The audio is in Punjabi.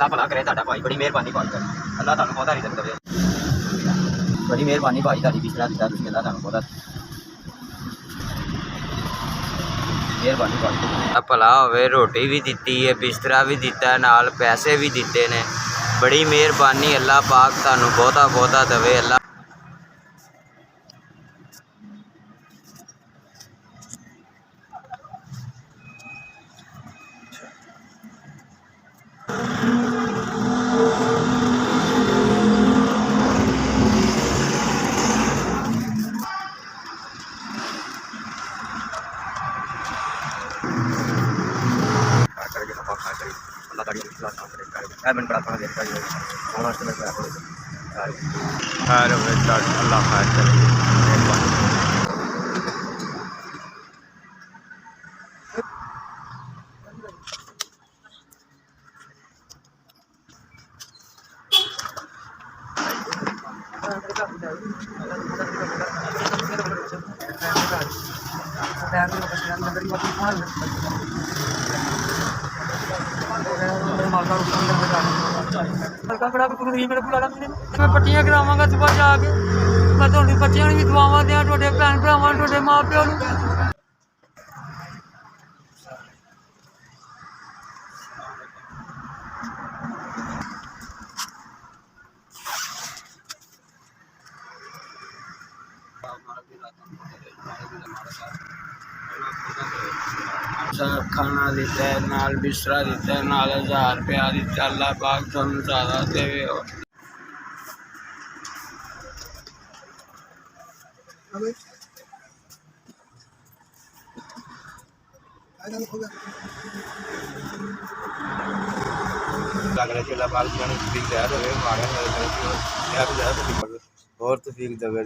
अल्लाह भला करे ਤੁਹਾਡਾ ਭਾਈ ਬੜੀ ਮਿਹਰਬਾਨੀ ਭਾਈ ਅੱਲਾਹ ਤੁਹਾਨੂੰ ਬਹੁਤਾ ਰਿਜ਼ਕ ਦੇਵੇ ਬੜੀ ਮਿਹਰਬਾਨੀ ਭਾਈ ਤੁਹਾਡੀ ਬਿਸਤਰਾ ਦਿੱਤਾ ਤੁਸੀਂ ਅੱਲਾਹ ਤੁਹਾਨੂੰ ਬਹੁਤਾ ਮਿਹਰਬਾਨੀ ਭਾਈ ਭਲਾ ਹੋਵੇ ਰੋਟੀ ਵੀ ਦਿੱਤੀ ਹੈ ਬਿਸਤਰਾ ਵੀ ਦਿੱਤਾ ਨਾਲ ਪੈਸੇ ਵੀ ਦਿੱਤੇ ਨੇ ਬੜੀ ਮਿਹਰਬਾਨੀ ਅੱਲਾਹ ਪਾਕ ਤੁਹਾਨੂੰ ਬਹੁਤਾ ਬਹੁਤਾ ਦੇਵੇ ਅੱਲਾਹ मैं बड़ा थोड़ा देर का अल्लाह खैर करे मैं पट्टियां करावांगा सुबह जाके मैं थोड़ी बच्चों भी दुआवां दें थोड़े भैन भरावां थोड़े मां प्यो खाना दिता है नाल बिस्तरा दिता है नाल 1000 रुपया दिता अल्लाह पाक तुहानू ज़्यादा देवे और तौफीक देवे